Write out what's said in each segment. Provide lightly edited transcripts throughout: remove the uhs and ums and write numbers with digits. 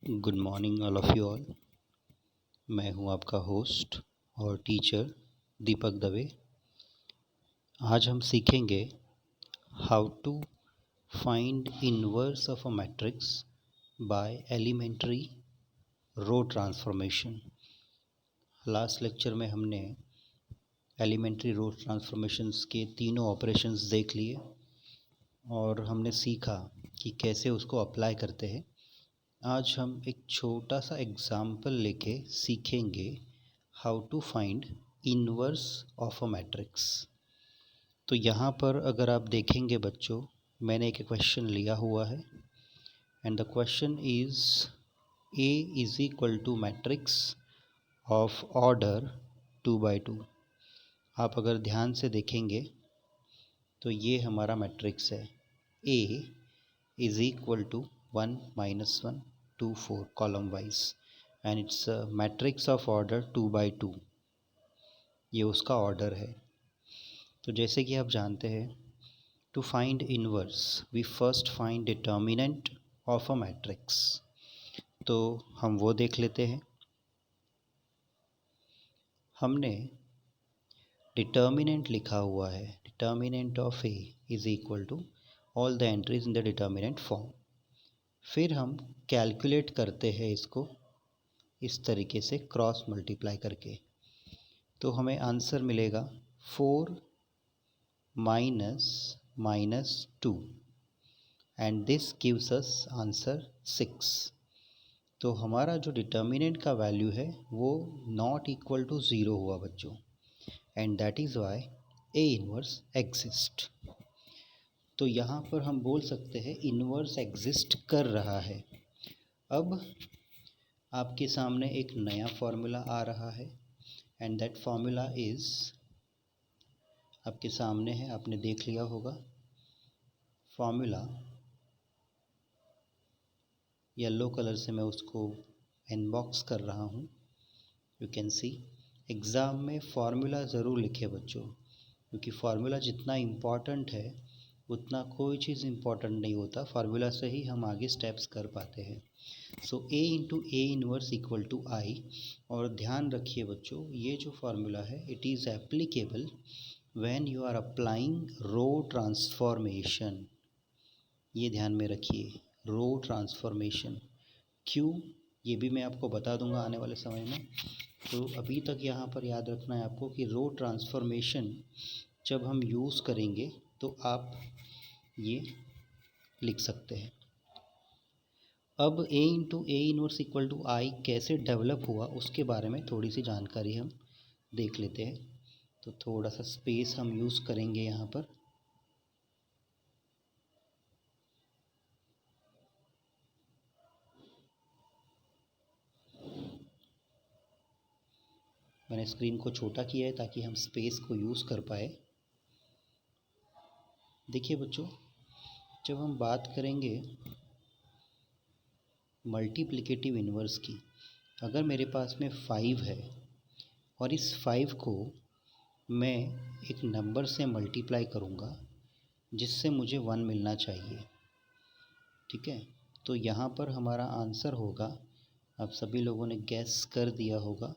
Good morning all of you all. मैं हूं आपका होस्ट और टीचर दीपक दवे। आज हम सीखेंगे how to find inverse of a matrix by elementary row transformation. Last lecture में हमने एलिमेंट्री रो ट्रांसफॉर्मेशंस के तीनों ऑपरेशंस देख लिए और हमने सीखा कि कैसे उसको अप्लाई करते हैं। आज हम एक छोटा सा एग्जाम्पल लेके सीखेंगे how to find inverse of a matrix. तो यहाँ पर अगर आप देखेंगे बच्चों, मैंने एक क्वेश्चन लिया हुआ है and the question is A is equal to matrix of order 2x2। आप अगर ध्यान से देखेंगे तो ये हमारा मैट्रिक्स है। A is equal to 1 - 1 2 4 column wise and it's matrix of order 2x2। ये उसका ऑर्डर है। तो जैसे कि आप जानते हैं, to find inverse we first find determinant of a matrix. तो हम वो देख लेते हैं। हमने डिटर्मिनेंट लिखा हुआ है, determinant of A is equal to all the entries in the determinant form. फिर हम कैलकुलेट करते हैं इसको इस तरीके से क्रॉस मल्टीप्लाई करके, तो हमें आंसर मिलेगा 4 - -2 and this gives us answer 6। तो हमारा जो डिटर्मिनेंट का वैल्यू है वो नॉट इक्वल टू 0 हुआ बच्चों, and that is Y A inverse exist. तो यहाँ पर हम बोल सकते हैं इनवर्स एग्जिस्ट कर रहा है। अब आपके सामने एक नया फॉर्मूला आ रहा है एंड दैट फॉर्मूला इज़ आपके सामने है, आपने देख लिया होगा। फॉर्मूला येलो कलर से मैं उसको इनबॉक्स कर रहा हूँ, यू कैन सी। एग्ज़ाम में फार्मूला ज़रूर लिखे बच्चों, क्योंकि फार्मूला जितना इम्पॉर्टेंट है उतना कोई चीज़ इम्पॉर्टेंट नहीं होता। फार्मूला से ही हम आगे स्टेप्स कर पाते हैं। So A into A inverse equal to I। और ध्यान रखिए बच्चों, ये जो फार्मूला है it is applicable when you are applying row transformation. ये ध्यान में रखिए, रो ट्रांसफॉर्मेशन क्यों, ये भी मैं आपको बता दूंगा आने वाले समय में। तो अभी तक यहाँ पर याद रखना है आपको कि रो ट्रांसफॉर्मेशन जब हम यूज़ करेंगे तो आप ये लिख सकते हैं। अब A into A inverse equal to I कैसे डेवलप हुआ उसके बारे में थोड़ी सी जानकारी हम देख लेते हैं। तो थोड़ा सा स्पेस हम यूज़ करेंगे यहाँ पर। मैंने स्क्रीन को छोटा किया है ताकि हम स्पेस को यूज़ कर पाए। देखिए बच्चों, जब हम बात करेंगे मल्टीप्लिकेटिव इन्वर्स की, अगर मेरे पास में 5 है और इस 5 को मैं एक नंबर से मल्टीप्लाई करूँगा जिससे मुझे 1 मिलना चाहिए, ठीक है। तो यहाँ पर हमारा आंसर होगा, आप सभी लोगों ने गैस कर दिया होगा,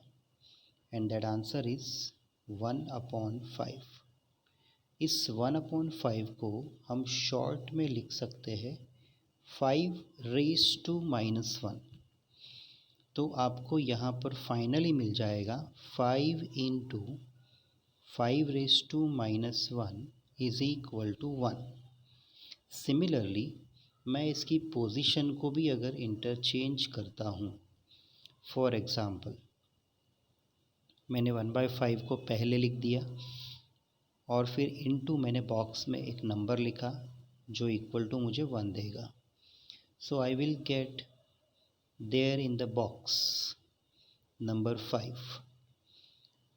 एंड दैट आंसर इज़ 1/5। इस 1/5 को हम शॉर्ट में लिख सकते हैं 5⁻⁻1। तो आपको यहाँ पर फाइनली मिल जाएगा 5 into 5⁻1 is equal to 1। Similarly मैं इसकी पोजीशन को भी अगर इंटरचेंज करता हूँ, फॉर एग्ज़ाम्पल मैंने 1/5 को पहले लिख दिया और फिर इनटू मैंने बॉक्स में एक नंबर लिखा जो इक्वल टू मुझे 1 देगा। So I will get there in the box number 5।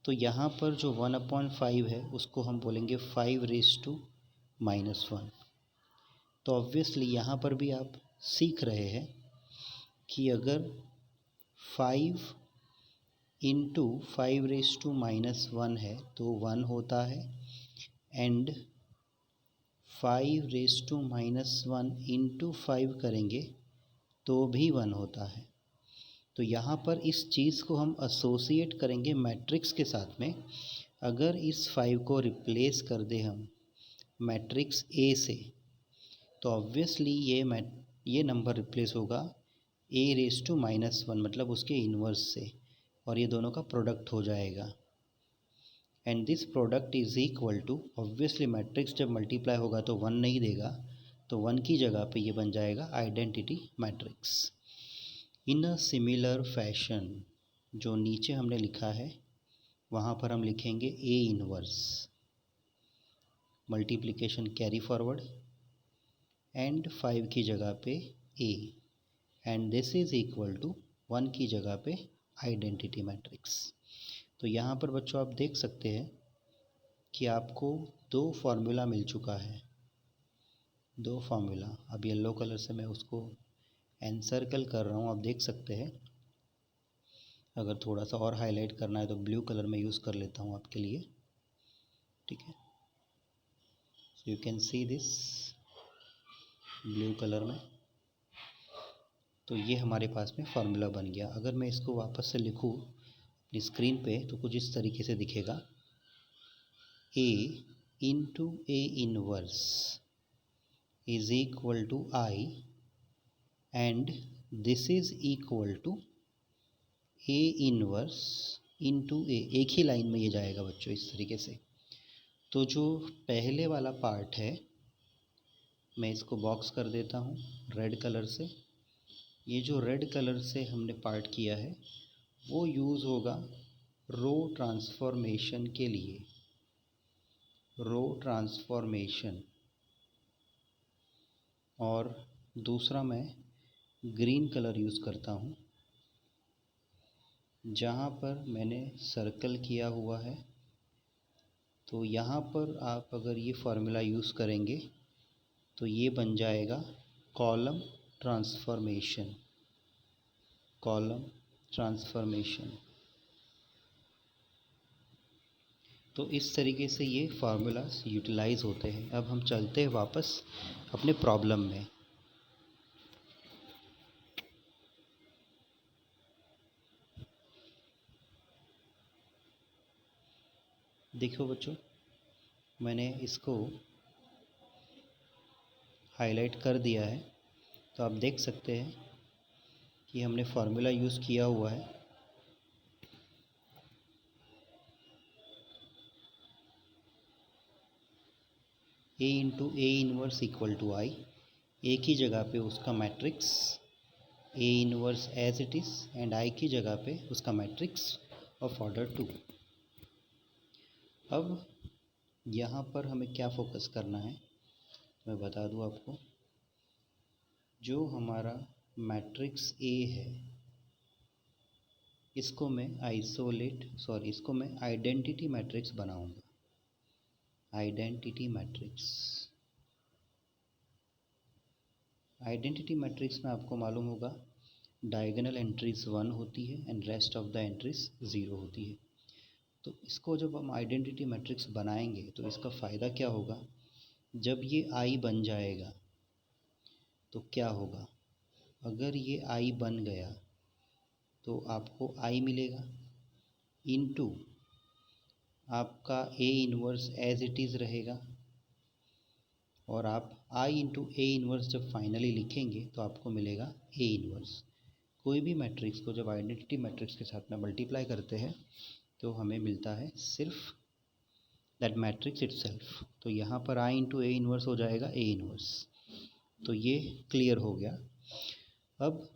तो यहाँ पर जो 1/5 है उसको हम बोलेंगे 5⁻⁻1। तो ऑब्वियसली यहाँ पर भी आप सीख रहे हैं कि अगर 5 इंटू 5⁻⁻1 है तो 1 होता है, एंड 5⁻1 इंटू 5 करेंगे तो भी 1 होता है। तो यहाँ पर इस चीज़ को हम एसोसिएट करेंगे मैट्रिक्स के साथ में। अगर इस 5 को रिप्लेस कर दें हम मैट्रिक्स ए से, तो ऑब्वियसली ये नंबर रिप्लेस होगा a⁻⁻1 मतलब उसके इन्वर्स से, और ये दोनों का प्रोडक्ट हो जाएगा। And this product is equal to, obviously matrix जब मल्टीप्लाई होगा तो 1 नहीं देगा, तो 1 की जगह पे ये बन जाएगा identity matrix. In a similar fashion, जो नीचे हमने लिखा है वहाँ पर हम लिखेंगे A inverse, multiplication carry forward and 5 की जगह पे A, and this is equal to 1 की जगह पे आइडेंटिटी मैट्रिक्स। तो यहाँ पर बच्चों आप देख सकते हैं कि आपको 2 फार्मूला मिल चुका है, 2 फार्मूला। अब येलो कलर से मैं उसको एनसर्कल कर रहा हूँ, आप देख सकते हैं। अगर थोड़ा सा और हाईलाइट करना है तो ब्लू कलर में यूज़ कर लेता हूँ आपके लिए, ठीक है। So you can see this blue colour में। तो ये हमारे पास में फार्मूला बन गया। अगर मैं इसको वापस से लिखूँ अपनी स्क्रीन पे तो कुछ इस तरीके से दिखेगा, a into A inverse is equal to I, and this is equal to A inverse into A. एक ही लाइन में ये जाएगा बच्चों इस तरीके से। तो जो पहले वाला पार्ट है मैं इसको बॉक्स कर देता हूँ रेड कलर से। ये जो रेड कलर से हमने पार्ट किया है वो यूज़ होगा रो ट्रांसफॉर्मेशन के लिए, रो ट्रांसफॉर्मेशन। और दूसरा मैं ग्रीन कलर यूज़ करता हूँ, जहाँ पर मैंने सर्कल किया हुआ है। तो यहाँ पर आप अगर ये फार्मूला यूज़ करेंगे तो ये बन जाएगा कॉलम ट्रांसफॉर्मेशन, कॉलम ट्रांसफॉर्मेशन। तो इस तरीके से ये फार्मूलाज यूटिलाइज़ होते हैं। अब हम चलते हैं वापस अपने प्रॉब्लम में। देखो बच्चों, मैंने इसको हाईलाइट कर दिया है, तो आप देख सकते हैं कि हमने फार्मूला यूज़ किया हुआ है। A into A inverse equal to I, A की जगह पे उसका matrix A inverse as it is, and I की जगह पे उसका मैट्रिक्स ऑफ ऑर्डर 2। अब यहाँ पर हमें क्या फोकस करना है मैं बता दूँ आपको। जो हमारा मैट्रिक्स ए है इसको मैं इसको मैं आइडेंटिटी मैट्रिक्स बनाऊंगा, आइडेंटिटी मैट्रिक्स। आइडेंटिटी मैट्रिक्स में आपको मालूम होगा डायगोनल एंट्रीज 1 होती है and rest of the entries 0 होती है। तो इसको जब हम आइडेंटिटी मैट्रिक्स बनाएंगे तो इसका फ़ायदा क्या होगा, जब ये आई बन जाएगा तो क्या होगा, अगर ये आई बन गया तो आपको आई मिलेगा इनटू आपका A inverse as it is रहेगा, और आप आई इंटू ए इनवर्स जब फाइनली लिखेंगे तो आपको मिलेगा ए इनवर्स। कोई भी मैट्रिक्स को जब आइडेंटिटी मैट्रिक्स के साथ में मल्टीप्लाई करते हैं तो हमें मिलता है सिर्फ दैट मैट्रिक्स इटसेल्फ। तो यहाँ पर आई इंटू ए इनवर्स हो जाएगा ए इनवर्स। तो ये क्लियर हो गया। अब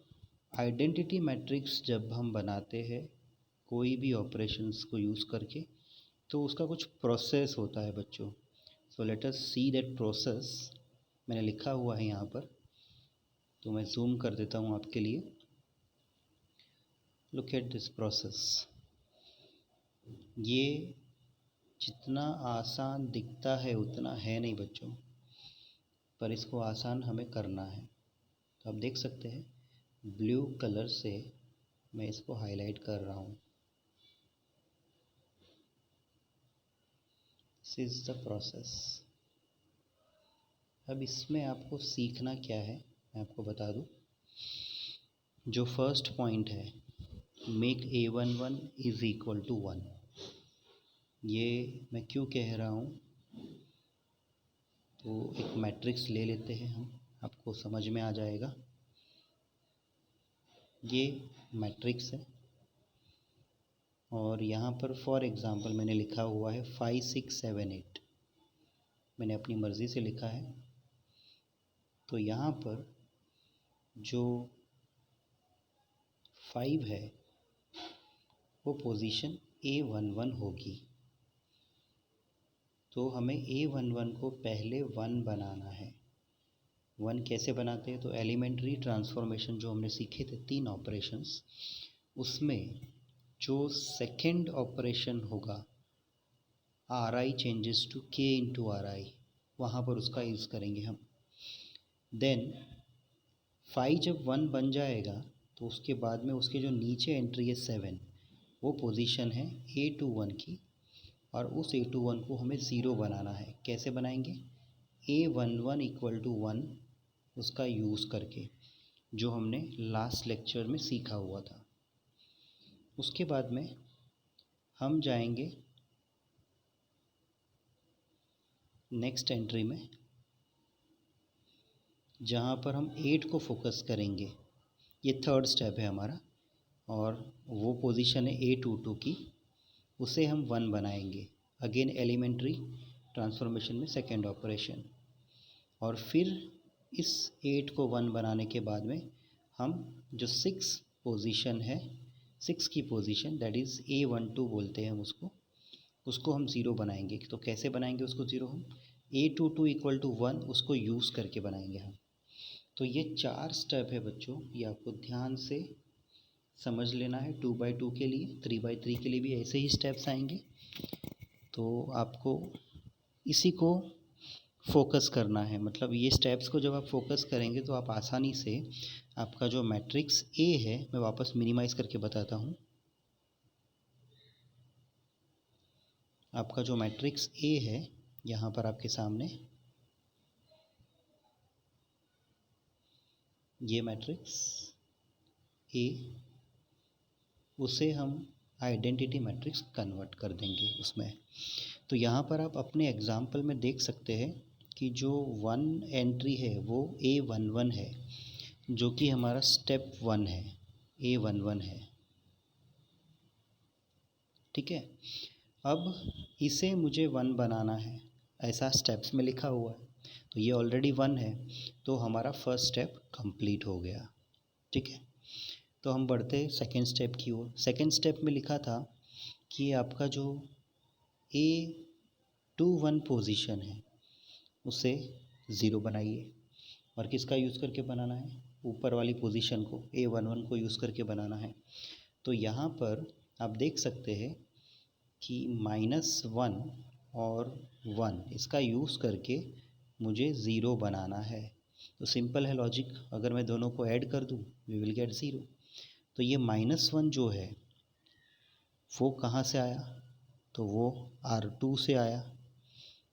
आइडेंटिटी मैट्रिक्स जब हम बनाते हैं कोई भी ऑपरेशंस को यूज़ करके तो उसका कुछ प्रोसेस होता है बच्चों। So let us see that process. मैंने लिखा हुआ है यहाँ पर, तो मैं जूम कर देता हूँ आपके लिए। Look at this process. ये जितना आसान दिखता है उतना है नहीं बच्चों, पर इसको आसान हमें करना है। तो आप देख सकते हैं ब्लू कलर से मैं इसको हाईलाइट कर रहा हूँ। This is the process. अब इसमें आपको सीखना क्या है मैं आपको बता दूँ। जो फर्स्ट पॉइंट है make A11 is equal to 1। ये मैं क्यों कह रहा हूँ, तो एक मैट्रिक्स ले लेते हैं हम, आपको समझ में आ जाएगा। ये मैट्रिक्स है और यहाँ पर फॉर एग्ज़ाम्पल मैंने लिखा हुआ है 5 6 7 8, मैंने अपनी मर्ज़ी से लिखा है। तो यहाँ पर जो 5 है वो पोजीशन A11 होगी। तो हमें A11 को पहले 1 बनाना है। 1 कैसे बनाते हैं, तो एलिमेंट्री ट्रांसफॉर्मेशन जो हमने सीखे थे 3 ऑपरेशंस, उसमें जो सेकंड ऑपरेशन होगा RI changes to K into RI, वहाँ पर उसका यूज़ करेंगे हम। देन 5 जब 1 बन जाएगा तो उसके बाद में उसके जो नीचे एंट्री है 7, वो पोजीशन है A21 की, और उस A21 को हमें 0 बनाना है। कैसे बनाएंगे, A11 इक्वल टू 1 उसका यूज़ करके, जो हमने लास्ट लेक्चर में सीखा हुआ था। उसके बाद में हम जाएंगे नेक्स्ट एंट्री में, जहाँ पर हम 8 को फोकस करेंगे। ये थर्ड स्टेप है हमारा, और वो पोजीशन है A22 की, उसे हम 1 बनाएंगे। अगेन एलिमेंट्री ट्रांसफॉर्मेशन में सेकेंड ऑपरेशन। और फिर इस 8 को 1 बनाने के बाद में हम जो 6 पोजीशन है, 6 की पोजीशन दैट इज़ A12 बोलते हैं हम उसको हम 0 बनाएंगे। तो कैसे बनाएंगे उसको 0 हम, A22 इक्वल टू 1 उसको यूज़ करके बनाएंगे हम। तो ये 4 स्टेप है बच्चों, ये आपको ध्यान से समझ लेना है। 2x2 के लिए, 3x3 के लिए भी ऐसे ही स्टेप्स आएंगे। तो आपको इसी को फोकस करना है, मतलब ये स्टेप्स को जब आप फोकस करेंगे तो आप आसानी से आपका जो मैट्रिक्स A है, मैं वापस मिनिमाइज़ करके बताता हूँ। आपका जो मैट्रिक्स A है यहाँ पर आपके सामने, ये मैट्रिक्स A, उसे हम आइडेंटिटी मैट्रिक्स कन्वर्ट कर देंगे उसमें। तो यहाँ पर आप अपने एग्जाम्पल में देख सकते हैं कि जो 1 एंट्री है वो A11 है, जो कि हमारा स्टेप 1 है, A11 है। ठीक है, अब इसे मुझे 1 बनाना है, ऐसा स्टेप्स में लिखा हुआ है। तो ये ऑलरेडी 1 है, तो हमारा फर्स्ट स्टेप कंप्लीट हो गया। ठीक है, तो हम बढ़ते सेकेंड स्टेप की ओर। सेकेंड स्टेप में लिखा था कि आपका जो A21 पोजीशन है उसे 0 बनाइए। और किसका यूज़ करके बनाना है, ऊपर वाली पोजीशन को, A11 को यूज़ करके बनाना है। तो यहाँ पर आप देख सकते हैं कि -1 और 1 इसका यूज़ करके मुझे 0 बनाना है। तो सिंपल है लॉजिक, अगर मैं दोनों को ऐड कर दूँ वी विल गेट 0। तो ये -1 जो है वो कहाँ से आया, तो वो R2 से आया,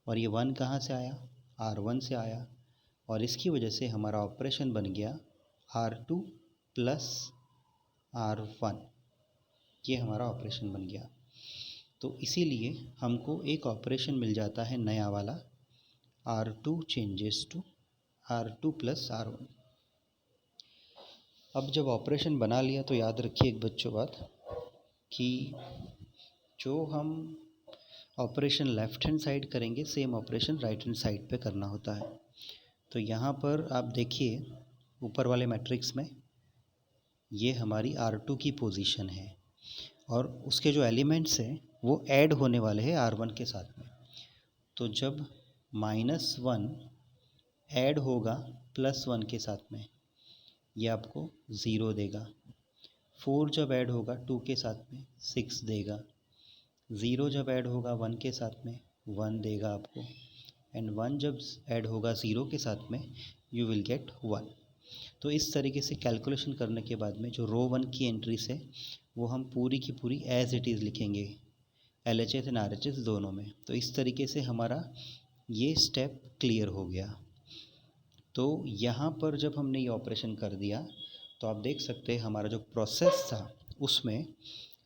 और ये 1 कहाँ से आया, R1 से आया, और इसकी वजह से हमारा ऑपरेशन बन गया R2 प्लस R1, ये हमारा ऑपरेशन बन गया। तो इसीलिए हमको एक ऑपरेशन मिल जाता है नया वाला, R2 changes to R2 plus R1। अब जब ऑपरेशन बना लिया तो याद रखिए एक बच्चों बात, कि जो हम ऑपरेशन लेफ़्ट हैंड साइड करेंगे same operation right hand side पे करना होता है। तो यहाँ पर आप देखिए ऊपर वाले मैट्रिक्स में ये हमारी R2 की पोजीशन है, और उसके जो एलिमेंट्स हैं वो ऐड होने वाले हैं R1 के साथ में। तो जब -1 ऐड होगा +1 के साथ में, ये आपको 0 देगा। 4 जब ऐड होगा 2 के साथ में 6 देगा। 0 जब ऐड होगा 1 के साथ में 1 देगा आपको, एंड 1 जब ऐड होगा 0 के साथ में यू विल गेट 1। तो इस तरीके से कैलकुलेशन करने के बाद में जो रो 1 की एंट्रीज है वो हम पूरी की पूरी एज इट इज़ लिखेंगे, LHS एंड RHS दोनों में। तो इस तरीके से हमारा ये स्टेप क्लियर हो गया। तो यहाँ पर जब हमने ये ऑपरेशन कर दिया तो आप देख सकते हैं हमारा जो प्रोसेस था उसमें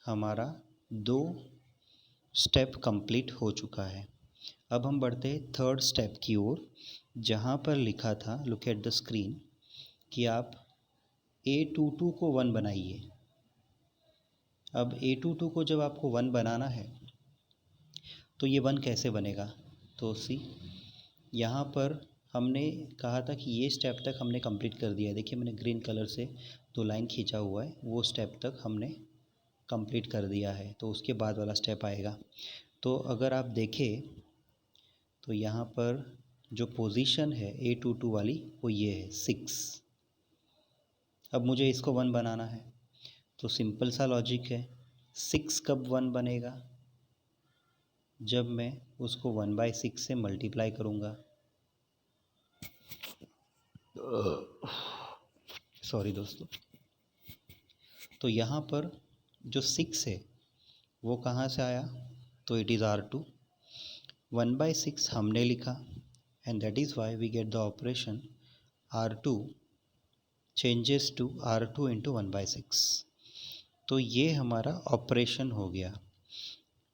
हमारा 2 स्टेप कंप्लीट हो चुका है। अब हम बढ़ते हैं थर्ड स्टेप की ओर, जहाँ पर लिखा था, लुक एट द स्क्रीन, कि आप A22 को 1 बनाइए। अब A22 को जब आपको 1 बनाना है तो ये 1 कैसे बनेगा? तो सी, यहाँ पर हमने कहा था कि ये स्टेप तक हमने कंप्लीट कर दिया है। देखिए मैंने ग्रीन कलर से 2 लाइन खींचा हुआ है, वो स्टेप तक हमने कंप्लीट कर दिया है। तो उसके बाद वाला स्टेप आएगा। तो अगर आप देखें तो यहाँ पर जो पोजीशन है A22 वाली वो ये है 6। अब मुझे इसको 1 बनाना है, तो सिंपल सा लॉजिक है। 6 कब 1 बनेगा? जब मैं उसको 1/6 से मल्टीप्लाई करूँगा। सॉरी दोस्तों। तो यहाँ पर जो 6 है वो कहाँ से आया? तो इट इज़ R2। 1/6 हमने लिखा, and that is why we get the operation R2 changes to R2 into 1/6। तो ये हमारा ऑपरेशन हो गया।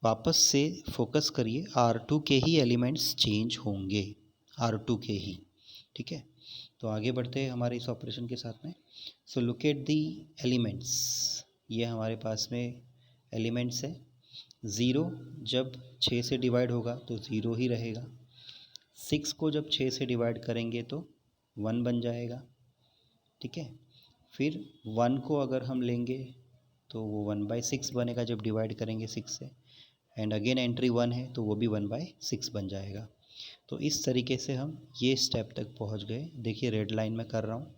वापस से फोकस करिए, R2 के ही एलिमेंट्स चेंज होंगे, R2 के ही। ठीक है, तो आगे बढ़ते हैं हमारे इस ऑपरेशन के साथ में। So look at the elements. ये हमारे पास में एलिमेंट्स है। 0 जब 6 से डिवाइड होगा तो 0 ही रहेगा। 6 को जब 6 से डिवाइड करेंगे तो 1 बन जाएगा। ठीक है, फिर 1 को अगर हम लेंगे तो वो 1/6 बनेगा जब डिवाइड करेंगे 6 से, एंड अगेन एंट्री 1 है तो वो भी 1/6 बन जाएगा। तो इस तरीके से हम ये स्टेप तक पहुंच गए। देखिए रेड लाइन में कर रहा हूँ।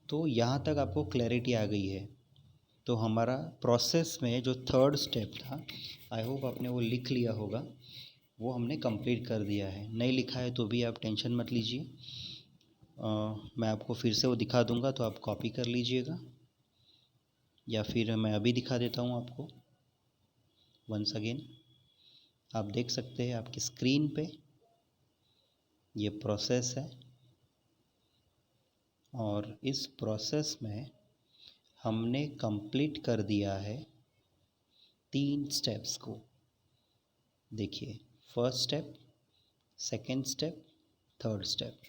तो यहाँ तक आपको क्लैरिटी आ गई है। तो हमारा प्रोसेस में जो थर्ड स्टेप था, आई होप आपने वो लिख लिया होगा, वो हमने कंप्लीट कर दिया है। नहीं लिखा है तो भी आप टेंशन मत लीजिए, मैं आपको फिर से वो दिखा दूंगा तो आप कॉपी कर लीजिएगा, या फिर मैं अभी दिखा देता हूँ आपको वंस अगेन। आप देख सकते हैं आपकी स्क्रीन पे ये प्रोसेस है, और इस प्रोसेस में हमने कंप्लीट कर दिया है 3 स्टेप्स को। देखिए, first step, second step, third step,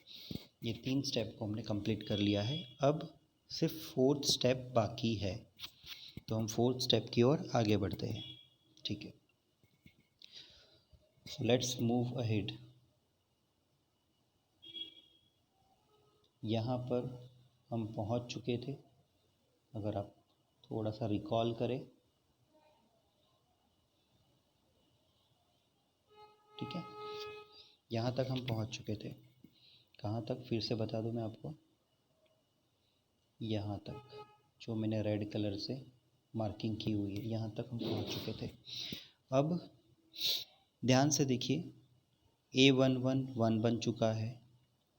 ये 3 स्टेप को हमने कंप्लीट कर लिया है। अब सिर्फ फोर्थ स्टेप बाकी है, तो हम फोर्थ स्टेप की ओर आगे बढ़ते हैं। ठीक है, सो लेट्स मूव अहेड। यहाँ पर हम पहुँच चुके थे। अगर आप थोड़ा सा रिकॉल करें, ठीक है, यहाँ तक हम पहुँच चुके थे। कहाँ तक फिर से बता दूँ मैं आपको, यहाँ तक जो मैंने रेड कलर से मार्किंग की हुई है, यहाँ तक हम पहुँच चुके थे। अब ध्यान से देखिए, A11 1 बन चुका है,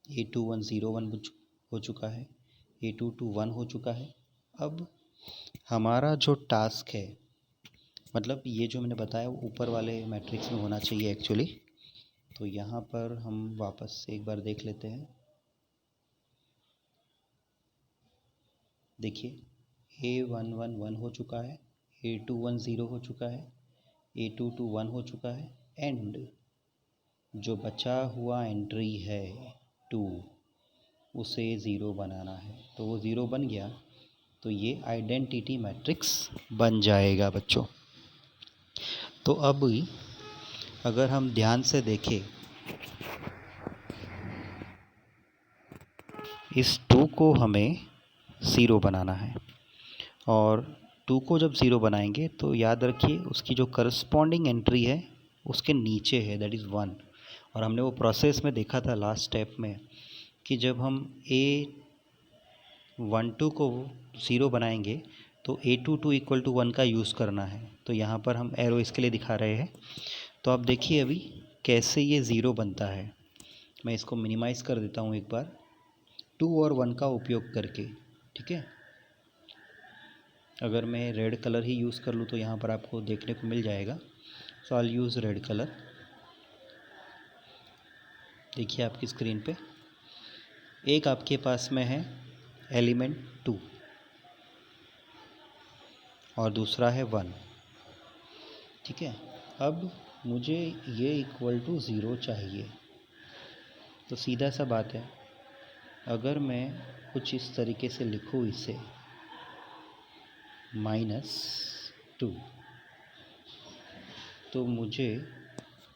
A21 0 हो चुका है, A22 1 हो चुका है। अब हमारा जो टास्क है, मतलब ये जो मैंने बताया वो ऊपर वाले मैट्रिक्स में होना चाहिए एक्चुअली। तो यहाँ पर हम वापस से एक बार देख लेते हैं। देखिए, A11 1 हो चुका है, A21 0 हो चुका है, A22 1 हो चुका है, एंड जो बचा हुआ एंट्री है 2, उसे 0 बनाना है। तो वो 0 बन गया तो ये आइडेंटिटी मैट्रिक्स बन जाएगा बच्चों। तो अब अगर हम ध्यान से देखें, इस 2 को हमें 0 बनाना है, और 2 को जब 0 बनाएंगे तो याद रखिए उसकी जो करस्पॉन्डिंग एंट्री है उसके नीचे है, दैट इज़ 1। और हमने वो प्रोसेस में देखा था लास्ट स्टेप में कि जब हम A12 को 0 बनाएंगे तो A22 इक्वल टू 1 का यूज़ करना है। तो यहाँ पर हम एरो इसके लिए दिखा रहे हैं। तो आप देखिए अभी कैसे ये 0 बनता है। मैं इसको मिनिमाइज़ कर देता हूँ एक बार, 2 और 1 का उपयोग करके। ठीक है, अगर मैं रेड कलर ही यूज़ कर लूँ तो यहाँ पर आपको देखने को मिल जाएगा। सो आई यूज़ रेड कलर। देखिए आपकी स्क्रीन पे एक आपके पास में है एलिमेंट 2, और दूसरा है 1। ठीक है, अब मुझे ये इक्वल टू 0 चाहिए। तो सीधा सा बात है, अगर मैं कुछ इस तरीके से लिखूँ इसे -2, तो मुझे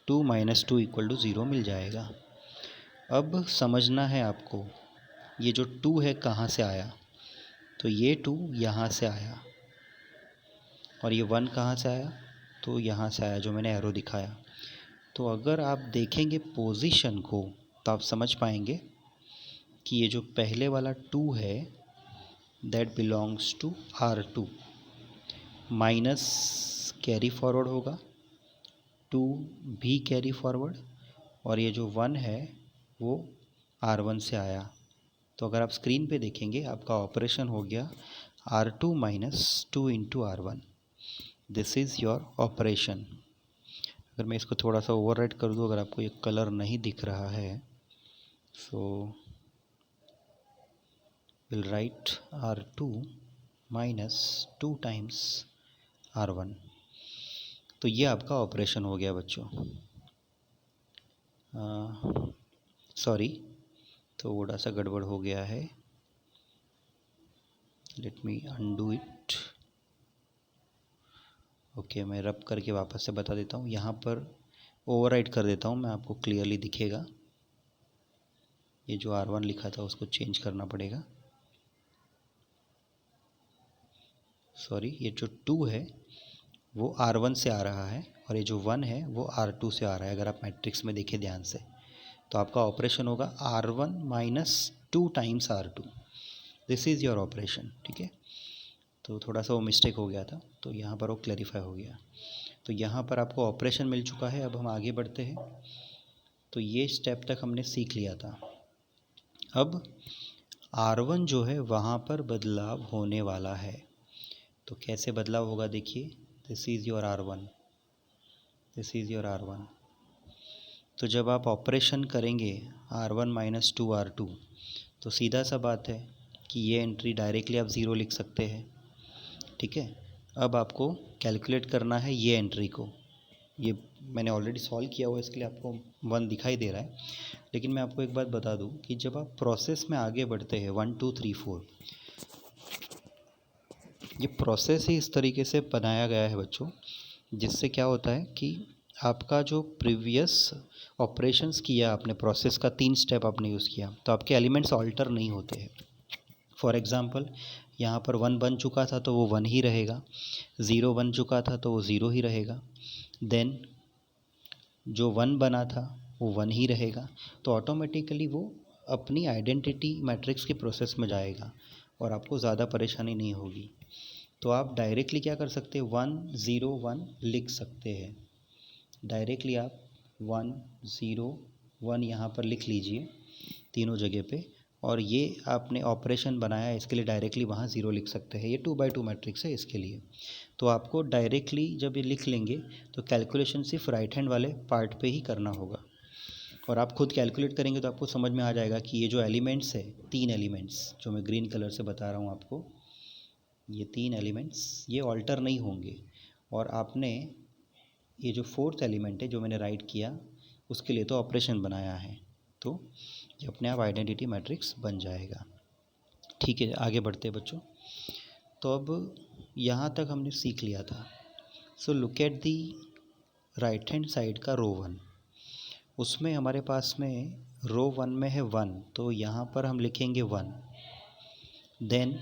2 - 2 इक्वल टू 0 मिल जाएगा। अब समझना है आपको, ये जो 2 है कहाँ से आया। तो ये 2 यहाँ से आया, और ये 1 कहाँ से आया, तो यहाँ से आया, जो मैंने एरो दिखाया। तो अगर आप देखेंगे पोजीशन को तो आप समझ पाएंगे कि ये जो पहले वाला 2 है that belongs to R2, minus carry forward होगा, 2 भी कैरी फॉरवर्ड, और ये जो 1 है वो R1 से आया। तो अगर आप स्क्रीन पे देखेंगे आपका ऑपरेशन हो गया R2 - 2 × R1। This is your operation. अगर मैं इसको थोड़ा सा ओवरराइट कर दूँ, अगर आपको ये कलर नहीं दिख रहा है, so will write R2 - 2 times R1। तो ये आपका ऑपरेशन हो गया बच्चों। सॉरी, थोड़ा सा गड़बड़ हो गया है, let me undo it. Okay, मैं रब करके वापस से बता देता हूँ। यहाँ पर ओवरराइट कर देता हूँ मैं, आपको क्लियरली दिखेगा। ये जो R1 लिखा था उसको चेंज करना पड़ेगा। सॉरी, ये जो 2 है वो R1 से आ रहा है, और ये जो 1 है वो R2 से आ रहा है। अगर आप मैट्रिक्स में देखें ध्यान से, तो आपका ऑपरेशन होगा R1 - 2 times R2। This is your operation. ठीक है, तो थोड़ा सा वो मिस्टेक हो गया था, तो यहाँ पर वो क्लैरिफाई हो गया। तो यहाँ पर आपको ऑपरेशन मिल चुका है। अब हम आगे बढ़ते हैं। तो ये स्टेप तक हमने सीख लिया था। अब R1 जो है वहाँ पर बदलाव होने वाला है। तो कैसे बदलाव होगा देखिए, this is your R1, this is your R1। तो जब आप ऑपरेशन करेंगे R1 - 2 R2, तो सीधा सा बात है कि ये एंट्री डायरेक्टली आप 0 लिख सकते हैं। ठीक है, अब आपको कैलकुलेट करना है ये एंट्री को। ये मैंने ऑलरेडी सॉल्व किया हुआ है, इसके लिए आपको 1 दिखाई दे रहा है। लेकिन मैं आपको एक बात बता दूं कि जब आप प्रोसेस में आगे बढ़ते हैं 1 2 3 4, ये प्रोसेस ही इस तरीके से बनाया गया है बच्चों, जिससे क्या होता है कि आपका जो प्रीवियस ऑपरेशंस किया आपने, प्रोसेस का 3 स्टेप आपने यूज़ किया, तो आपके एलिमेंट्स ऑल्टर नहीं होते हैं। फॉर एग्ज़ाम्पल, यहाँ पर 1 बन चुका था तो वो 1 ही रहेगा, 0 बन चुका था तो वो 0 ही रहेगा, देन जो 1 बना था वो 1 ही रहेगा। तो ऑटोमेटिकली वो अपनी आइडेंटिटी मैट्रिक्स के प्रोसेस में जाएगा और आपको ज़्यादा परेशानी नहीं होगी। तो आप डायरेक्टली क्या कर सकते हैं, 1 0 1 लिख सकते हैं। डायरेक्टली आप 1 0 1 यहाँ पर लिख लीजिए तीनों जगह पे, और ये आपने ऑपरेशन बनाया, इसके लिए डायरेक्टली वहाँ 0 लिख सकते हैं। ये 2x2 मैट्रिक्स है इसके लिए। तो आपको डायरेक्टली जब ये लिख लेंगे तो कैलकुलेशन सिर्फ राइट हैंड वाले पार्ट पे ही करना होगा, और आप खुद कैलकुलेट करेंगे तो आपको समझ में आ जाएगा कि ये जो एलिमेंट्स है, 3 एलिमेंट्स जो मैं ग्रीन कलर से बता रहा हूँ आपको, ये 3 एलिमेंट्स ये ऑल्टर नहीं होंगे। और आपने ये जो 4th एलिमेंट है जो मैंने राइट किया, उसके लिए तो ऑपरेशन बनाया है, तो ये अपने आप आइडेंटिटी मैट्रिक्स बन जाएगा। ठीक है, आगे बढ़ते हैं बच्चों। तो अब यहाँ तक हमने सीख लिया था। So look at the right hand side का रो 1, उसमें हमारे पास में रो 1 में है 1, तो यहाँ पर हम लिखेंगे 1। देन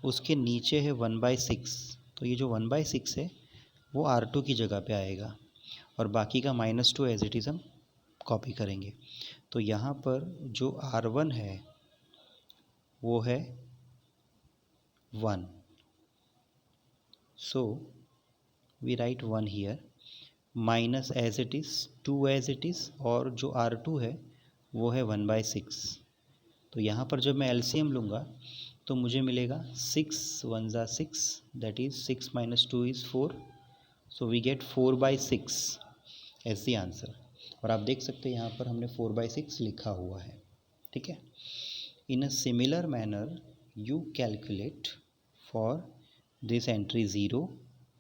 उसके नीचे है 1/6, तो ये जो 1/6 है वो R2 की जगह पे आएगा, और बाकी का -2 एज इट इज़ हम कॉपी करेंगे। तो यहाँ पर जो R1 है वो है 1, so we write 1 here, minus as it is 2 as it is, और जो R2 है वो है 1/6। तो यहाँ पर जब मैं एलसीएम लूँगा तो मुझे मिलेगा 6 1 ज़ा 6, that is 6 - 2 is 4, so we get 4/6 as the answer. और आप देख सकते हैं यहाँ पर हमने 4/6 लिखा हुआ है। ठीक है, in a similar manner you calculate for this entry 0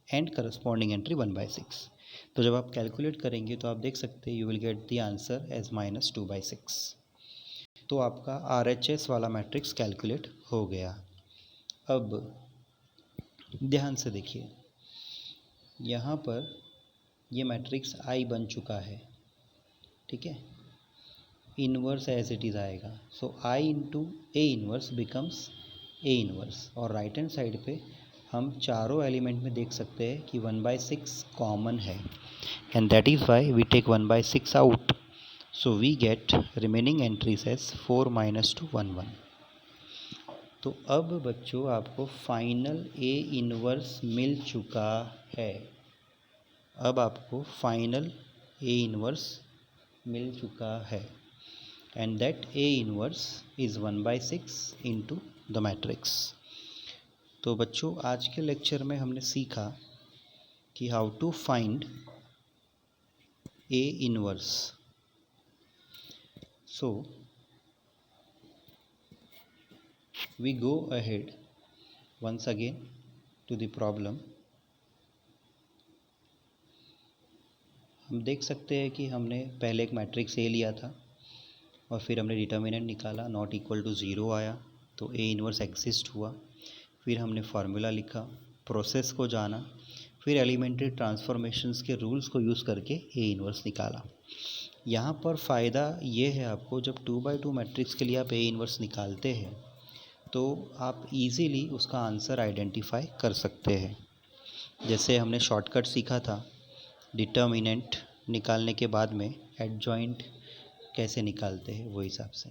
and corresponding entry 1/6। तो जब आप कैलकुलेट करेंगे तो आप देख सकते हैं you will get the answer as -2/6। तो आपका RHS वाला मैट्रिक्स कैलकुलेट हो गया। अब ध्यान से देखिए, यहाँ पर ये मैट्रिक्स I बन चुका है, ठीक है। इनवर्स एज इट इज़ आएगा, सो I into A inverse becomes A inverse. और राइट हैंड साइड पे हम चारों एलिमेंट में देख सकते हैं कि 1/6 कॉमन है, and that is why we take 1/6 out, so we get remaining entries as 4 - 2 1 1। तो अब बच्चों आपको फाइनल A इनवर्स मिल चुका है। अब आपको फाइनल A इनवर्स मिल चुका है, and that A inverse is 1/6 into the matrix. तो बच्चों आज के लेक्चर में हमने सीखा कि how to find A inverse. So we go ahead once again to the problem। हम देख सकते हैं कि हमने पहले एक मैट्रिक्स A लिया था और फिर हमने डिटर्मिनेंट निकाला, नॉट इक्वल टू 0 आया तो A इनवर्स एग्जिस्ट हुआ। फिर हमने फार्मूला लिखा, प्रोसेस को जाना, फिर एलिमेंट्री ट्रांसफॉर्मेशंस के रूल्स को यूज़ करके A इनवर्स निकाला। यहाँ पर फ़ायदा ये है आपको, जब 2/2 मैट्रिक्स के लिए आप A इनवर्स निकालते हैं तो आप इजीली उसका आंसर आइडेंटिफाई कर सकते हैं। जैसे हमने शॉर्टकट सीखा था, डिटर्मिनेंट निकालने के बाद में एडजॉइंट कैसे निकालते हैं वो हिसाब से।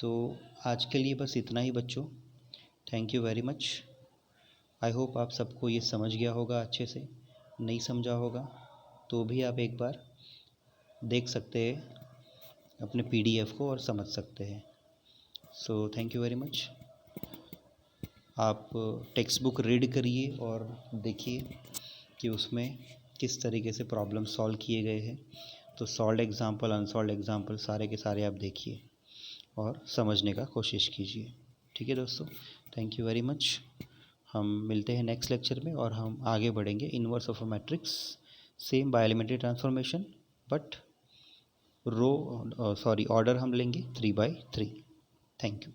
तो आज के लिए बस इतना ही बच्चों, thank you very much. I hope आप सबको ये समझ गया होगा अच्छे से। नहीं समझा होगा तो भी आप एक बार देख सकते हैं अपने PDF को और समझ सकते हैं। So thank you very much. आप टेक्स्ट बुक रीड करिए और देखिए कि उसमें किस तरीके से प्रॉब्लम सॉल्व किए गए हैं। तो सॉल्व्ड एग्जाम्पल, अनसॉल्व्ड एग्जाम्पल सारे के सारे आप देखिए और समझने का कोशिश कीजिए। ठीक है दोस्तों, थैंक यू वेरी मच। हम मिलते हैं नेक्स्ट लेक्चर में और हम आगे बढ़ेंगे inverse of a matrix, same by elementary transformation, but order हम लेंगे 3/3। Thank you.